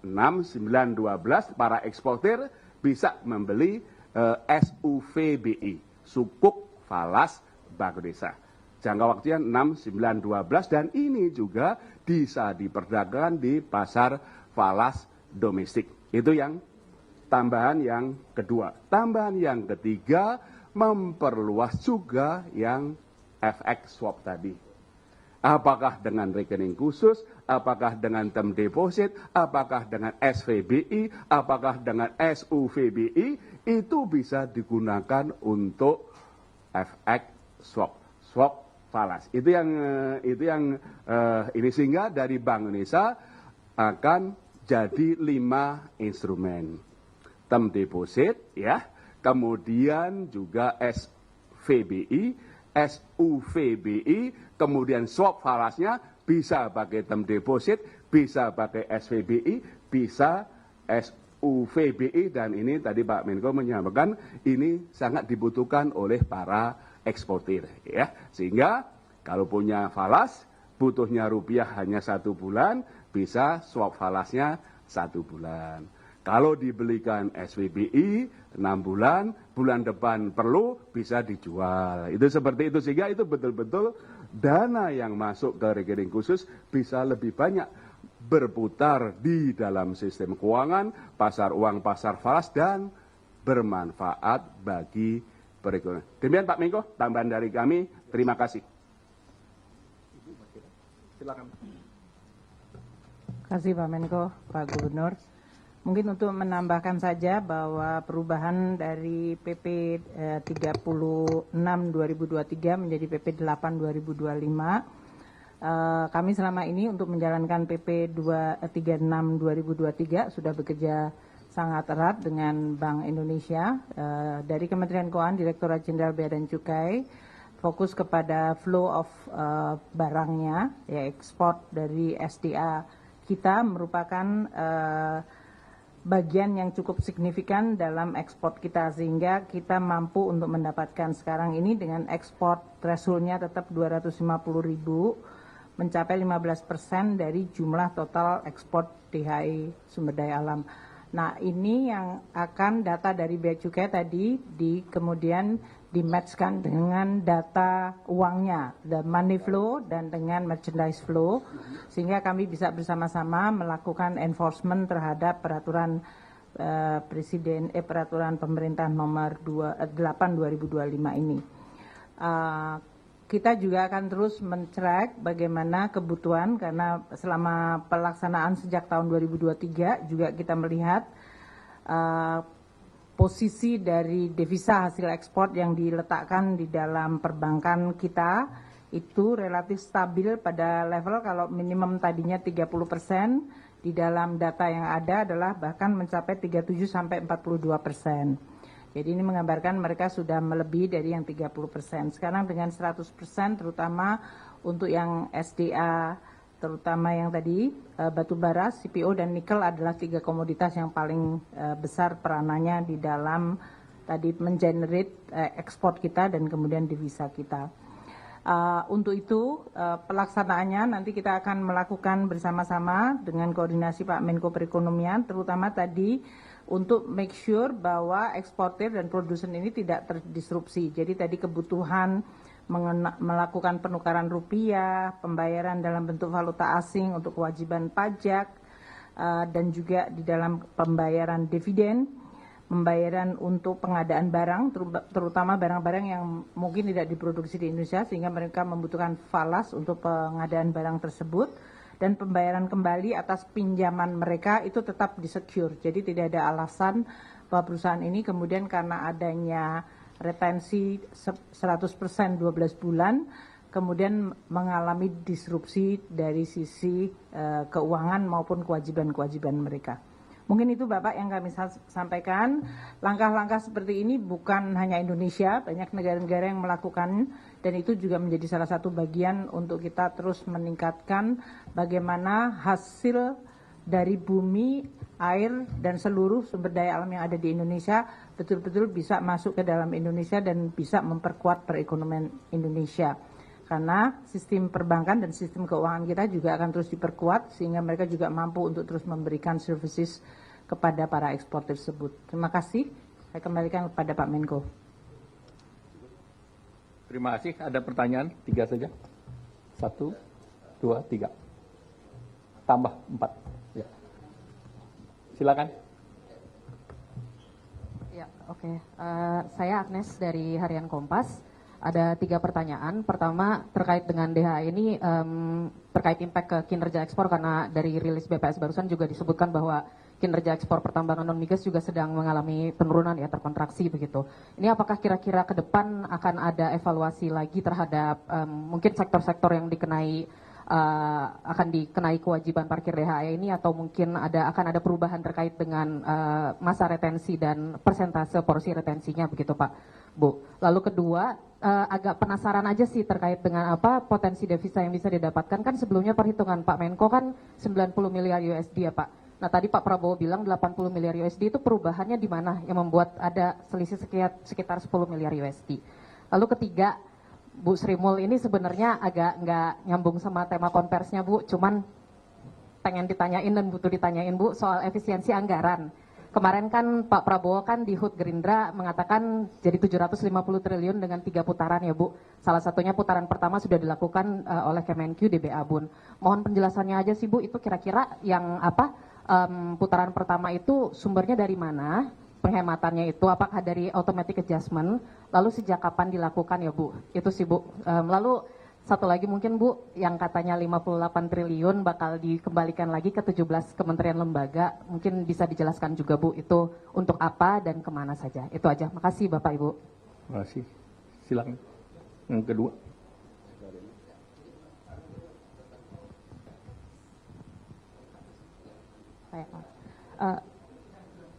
6, 9, 12 para eksportir bisa membeli SUVBI, sukuk falas Bank Indonesia. Jangka waktunya 6, 9, 12 dan ini juga bisa diperdagangkan di pasar falas domestik. Itu yang tambahan yang kedua. Tambahan yang ketiga, memperluas juga yang FX swap tadi. Apakah dengan rekening khusus, apakah dengan term deposit, apakah dengan SVBI, apakah dengan SUVBI, itu bisa digunakan untuk FX swap falas. Itu yang ini sehingga dari Bank Indonesia akan jadi 5 instrumen. Term deposit, ya, kemudian juga SVBI, SUVBI, kemudian swap falasnya bisa pakai term deposit, bisa pakai SVBI, bisa SUVBI, dan ini tadi Pak Menko menyampaikan ini sangat dibutuhkan oleh para eksportir, ya. Sehingga kalau punya falas, butuhnya rupiah hanya 1 bulan, bisa swap falasnya 1 bulan. Kalau dibelikan SVBI 6 bulan, bulan depan perlu bisa dijual. Itu seperti itu sehingga itu betul-betul dana yang masuk ke rekening khusus bisa lebih banyak berputar di dalam sistem keuangan, pasar uang, pasar falas dan bermanfaat bagi perekonomian. Demikian Pak Menko, tambahan dari kami. Terima kasih. Silakan. Terima kasih Pak Menko, Pak Gubernur. Mungkin untuk menambahkan saja bahwa perubahan dari PP 36 2023 menjadi PP 8 2025, kami selama ini untuk menjalankan PP 36 2023 sudah bekerja sangat erat dengan Bank Indonesia. Dari Kementerian Keuangan, Direktorat Jenderal Bea dan Cukai, fokus kepada flow of barangnya, ya ekspor dari SDA kita merupakan bagian yang cukup signifikan dalam ekspor kita sehingga kita mampu untuk mendapatkan sekarang ini dengan ekspor thresholdnya tetap 250.000 mencapai 15% dari jumlah total ekspor DHI sumber daya alam. Nah ini yang akan data dari Bea Cukai tadi kemudian dimatchkan dengan data uangnya, the money flow dan dengan merchandise flow, sehingga kami bisa bersama-sama melakukan enforcement terhadap peraturan peraturan pemerintah nomor 8 2025 ini. Kita juga akan terus men-track bagaimana kebutuhan karena selama pelaksanaan sejak tahun 2023 juga kita melihat posisi dari devisa hasil ekspor yang diletakkan di dalam perbankan kita itu relatif stabil pada level kalau minimum tadinya 30%, di dalam data yang ada adalah bahkan mencapai 37-42%. Jadi ini menggambarkan mereka sudah melebihi dari yang 30%. Sekarang dengan 100% terutama untuk yang SDA, terutama yang tadi batu bara, CPO dan nikel adalah 3 komoditas yang paling besar peranannya di dalam tadi mengenerate ekspor kita dan kemudian devisa kita. Untuk itu pelaksanaannya nanti kita akan melakukan bersama-sama dengan koordinasi Pak Menko Perekonomian, terutama tadi untuk make sure bahwa eksportir dan produsen ini tidak terdisrupsi. Jadi tadi kebutuhan melakukan penukaran rupiah, pembayaran dalam bentuk valuta asing untuk kewajiban pajak, dan juga di dalam pembayaran dividen, pembayaran untuk pengadaan barang, terutama barang-barang yang mungkin tidak diproduksi di Indonesia sehingga mereka membutuhkan falas untuk pengadaan barang tersebut, dan pembayaran kembali atas pinjaman mereka itu tetap disecure. Jadi tidak ada alasan bahwa perusahaan ini kemudian karena adanya retensi 100% 12 bulan, kemudian mengalami disrupsi dari sisi keuangan maupun kewajiban-kewajiban mereka. Mungkin itu Bapak yang kami sampaikan. Langkah-langkah seperti ini bukan hanya Indonesia, banyak negara-negara yang melakukan, dan itu juga menjadi salah satu bagian untuk kita terus meningkatkan bagaimana hasil dari bumi, air, dan seluruh sumber daya alam yang ada di Indonesia betul-betul bisa masuk ke dalam Indonesia dan bisa memperkuat perekonomian Indonesia. karena sistem perbankan dan sistem keuangan kita juga akan terus diperkuat sehingga mereka juga mampu untuk terus memberikan services kepada para ekspor tersebut. Terima kasih. Saya kembalikan kepada Pak Menko. Terima kasih. Ada pertanyaan? 3 saja. 1, 2, 3. Tambah 4. Ya. Silakan. Ya, oke. Saya Agnes dari Harian Kompas. Ada 3 pertanyaan. Pertama terkait dengan DHA ini terkait impact ke kinerja ekspor, karena dari rilis BPS barusan juga disebutkan bahwa kinerja ekspor pertambangan non migas juga sedang mengalami penurunan ya, terkontraksi begitu. Ini apakah kira-kira ke depan akan ada evaluasi lagi terhadap mungkin sektor-sektor yang akan dikenai kewajiban parkir DHA ini, atau mungkin akan ada perubahan terkait dengan masa retensi dan persentase porsi retensinya begitu Pak, Bu. Lalu kedua, agak penasaran aja sih terkait dengan apa potensi devisa yang bisa didapatkan. Kan sebelumnya perhitungan Pak Menko kan 90 miliar USD ya Pak. Nah tadi Pak Prabowo bilang 80 miliar USD itu perubahannya di mana yang membuat ada selisih sekitar 10 miliar USD. Lalu ketiga, Bu Sri Mul ini sebenarnya agak nggak nyambung sama tema konversinya Bu, cuman pengen ditanyain dan butuh ditanyain Bu soal efisiensi anggaran. Kemarin kan Pak Prabowo kan di HUT Gerindra mengatakan jadi 750 triliun dengan 3 putaran ya Bu. Salah satunya putaran pertama sudah dilakukan oleh Kemenq DBA Bun. Mohon penjelasannya aja sih Bu, itu kira-kira yang apa putaran pertama itu sumbernya dari mana? Penghematannya itu apakah dari automatic adjustment? Lalu sejak kapan dilakukan ya Bu? Itu sih Bu. Lalu satu lagi mungkin Bu, yang katanya 58 triliun bakal dikembalikan lagi ke 17 kementerian lembaga, mungkin bisa dijelaskan juga Bu, itu untuk apa dan kemana saja. Itu aja, makasih Bapak Ibu. Terima kasih. Silakan. Yang kedua.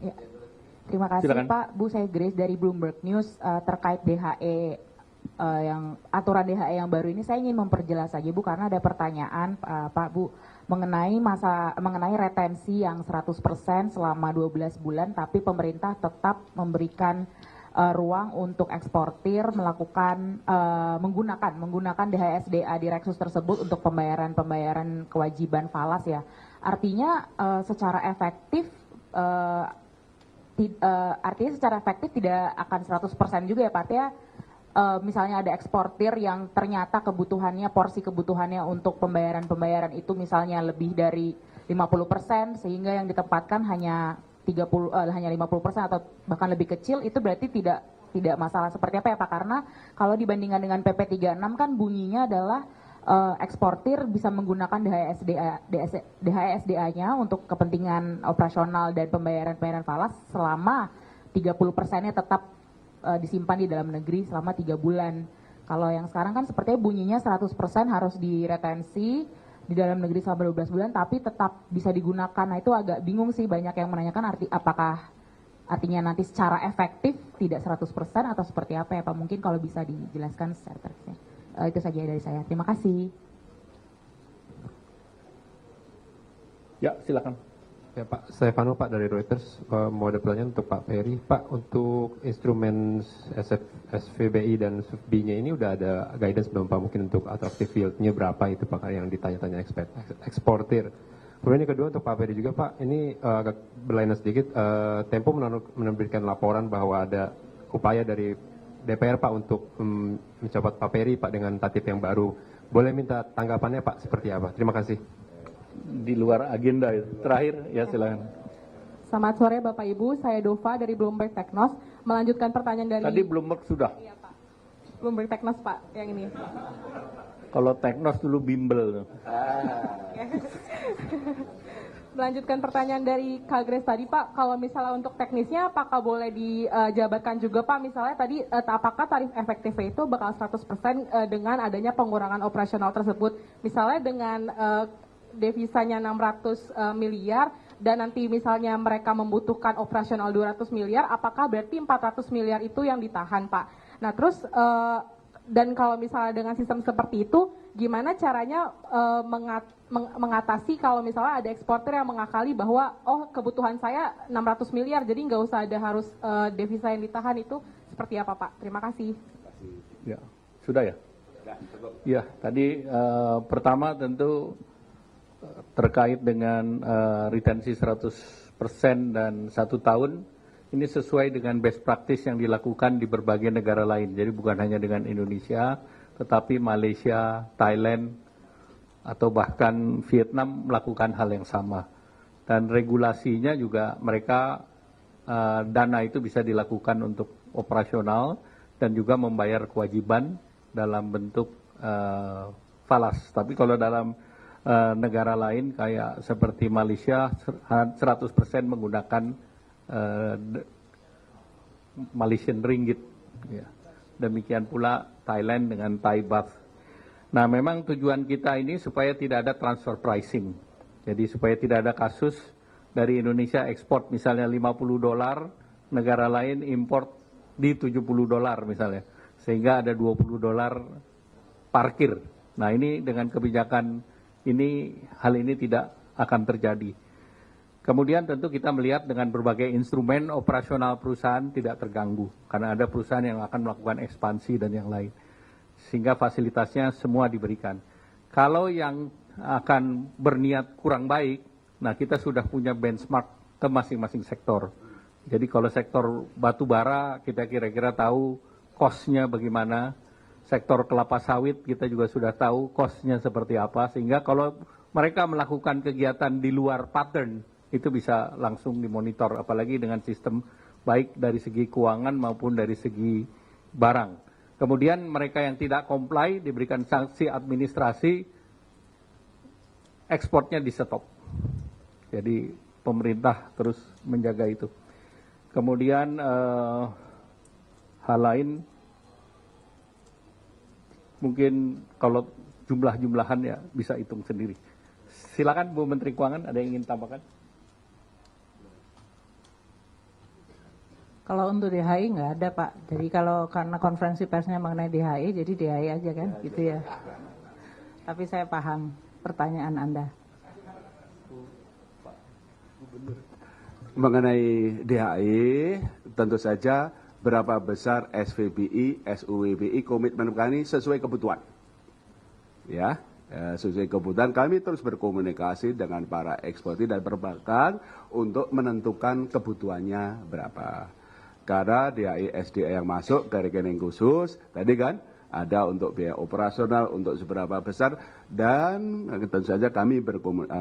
Ya. Terima kasih Silakan. Pak. Bu, saya Grace dari Bloomberg News terkait DHE yang aturan DHE yang baru ini. Saya ingin memperjelas saja Bu, karena ada pertanyaan Pak Bu mengenai retensi yang 100% selama 12 bulan, tapi pemerintah tetap memberikan ruang untuk eksportir melakukan menggunakan DHSDA di Reksus tersebut untuk pembayaran kewajiban falas ya. Artinya secara efektif tidak akan 100% juga ya Pak ya. Misalnya ada eksportir yang ternyata porsi kebutuhannya untuk pembayaran itu misalnya lebih dari 50%, sehingga yang ditempatkan hanya 50% atau bahkan lebih kecil, itu berarti tidak masalah seperti apa ya Pak? Karena kalau dibandingkan dengan PP 36 kan bunyinya adalah eksportir bisa menggunakan DHSDA-nya untuk kepentingan operasional dan pembayaran falas selama 30%-nya tetap disimpan di dalam negeri selama 3 bulan. Kalau yang sekarang kan sepertinya bunyinya 100% harus diretensi di dalam negeri selama 12 bulan tapi tetap bisa digunakan. Nah itu agak bingung sih, banyak yang menanyakan apakah artinya nanti secara efektif tidak 100% atau seperti apa ya Pak? Mungkin kalau bisa dijelaskan secara tersebut. Itu saja dari saya. Terima kasih. Ya, silakan. Ya Pak, saya Vano Pak dari Reuters. Mau ada pertanyaan untuk Pak Ferry. Pak, untuk instrumen SVBI dan SUFBI-nya ini udah ada guidance belum Pak? Mungkin untuk attractive yield-nya berapa itu Pak yang ditanya-tanya eksportir. Kemudian yang kedua untuk Pak Ferry juga Pak, ini agak berlainan sedikit. Tempo menerbitkan laporan bahwa ada upaya dari DPR Pak untuk mencopot Pak Ferry Pak dengan tatip yang baru. Boleh minta tanggapannya Pak seperti apa? Terima kasih. Di luar agenda itu. Terakhir, ya silakan. Selamat sore Bapak Ibu, saya Dova dari Bloomberg Technos. Melanjutkan pertanyaan dari... Tadi Bloomberg sudah. Iya Pak. Bloomberg Technos Pak, yang ini. Kalau Technos dulu bimbel. Melanjutkan pertanyaan dari Kak Grace tadi Pak, kalau misalnya untuk teknisnya apakah boleh dijabarkan juga Pak, misalnya tadi apakah tarif efektifnya itu bakal 100% dengan adanya pengurangan operasional tersebut, misalnya dengan devisanya 600 miliar dan nanti misalnya mereka membutuhkan operasional 200 miliar, apakah berarti 400 miliar itu yang ditahan Pak? Nah terus dan kalau misalnya dengan sistem seperti itu, gimana caranya mengatasi kalau misalnya ada eksportir yang mengakali bahwa oh kebutuhan saya 600 miliar jadi nggak usah ada harus devisa yang ditahan, itu seperti apa Pak? Terima kasih. Ya, sudah ya? Ya, tadi pertama tentu terkait dengan retensi 100% dan 1 tahun, ini sesuai dengan best practice yang dilakukan di berbagai negara lain. Jadi bukan hanya dengan Indonesia, tetapi Malaysia, Thailand, atau bahkan Vietnam melakukan hal yang sama. Dan regulasinya juga mereka dana itu bisa dilakukan untuk operasional dan juga membayar kewajiban dalam bentuk falas. Tapi kalau dalam negara lain kayak seperti Malaysia 100% menggunakan Malaysian ringgit. Ya. Demikian pula Thailand dengan Thai baht. Nah, memang tujuan kita ini supaya tidak ada transfer pricing. Jadi supaya tidak ada kasus dari Indonesia ekspor misalnya $50, negara lain import di $70 misalnya. Sehingga ada $20 parkir. Nah, ini dengan kebijakan ini, hal ini tidak akan terjadi. Kemudian tentu kita melihat dengan berbagai instrumen operasional perusahaan tidak terganggu. Karena ada perusahaan yang akan melakukan ekspansi dan yang lain. Sehingga fasilitasnya semua diberikan. Kalau yang akan berniat kurang baik, nah kita sudah punya benchmark ke masing-masing sektor. Jadi kalau sektor batu bara kita kira-kira tahu cost-nya bagaimana. Sektor kelapa sawit kita juga sudah tahu cost-nya seperti apa. Sehingga kalau mereka melakukan kegiatan di luar pattern, itu bisa langsung dimonitor. Apalagi dengan sistem baik dari segi keuangan maupun dari segi barang. Kemudian mereka yang tidak comply diberikan sanksi administrasi, ekspornya di stop. Jadi pemerintah terus menjaga itu. Kemudian hal lain, mungkin kalau jumlah-jumlahan ya bisa hitung sendiri. Silakan Bu Menteri Keuangan, ada yang ingin tambahkan? Kalau untuk DHI nggak ada Pak. Jadi kalau karena konferensi persnya mengenai DHI, jadi DHI aja kan, gitu ya. Tapi saya paham pertanyaan Anda. Mengenai DHI, tentu saja berapa besar SVBI, SUWBI, komitmen kami sesuai kebutuhan. Ya, sesuai kebutuhan kami terus berkomunikasi dengan para eksportir dan perbankan untuk menentukan kebutuhannya berapa. Karena DHI SDA yang masuk ke rekening khusus, tadi kan ada untuk biaya operasional, untuk seberapa besar, dan tentu saja kami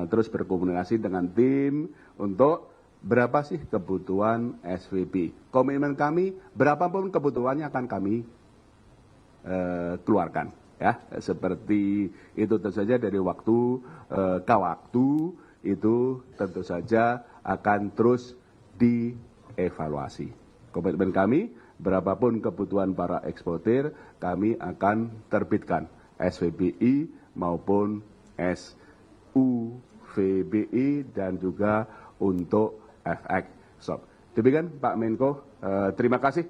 terus berkomunikasi dengan tim untuk berapa sih kebutuhan SVB. Komitmen kami, berapapun kebutuhannya akan kami keluarkan. Ya, seperti itu tentu saja dari waktu ke waktu, itu tentu saja akan terus dievaluasi. Komitmen kami, berapapun kebutuhan para eksportir, kami akan terbitkan SVBI maupun SUVBI dan juga untuk FX swap. Demikian Pak Menko, terima kasih.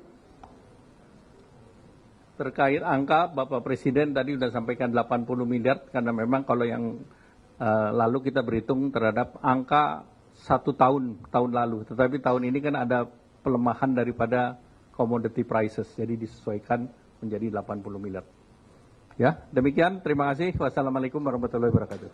Terkait angka, Bapak Presiden tadi sudah sampaikan 80 miliar, karena memang kalau yang lalu kita berhitung terhadap angka 1 tahun lalu. Tetapi tahun ini kan ada pelemahan daripada commodity prices, jadi disesuaikan menjadi 80 miliar. Ya, demikian, terima kasih. Wassalamualaikum warahmatullahi wabarakatuh.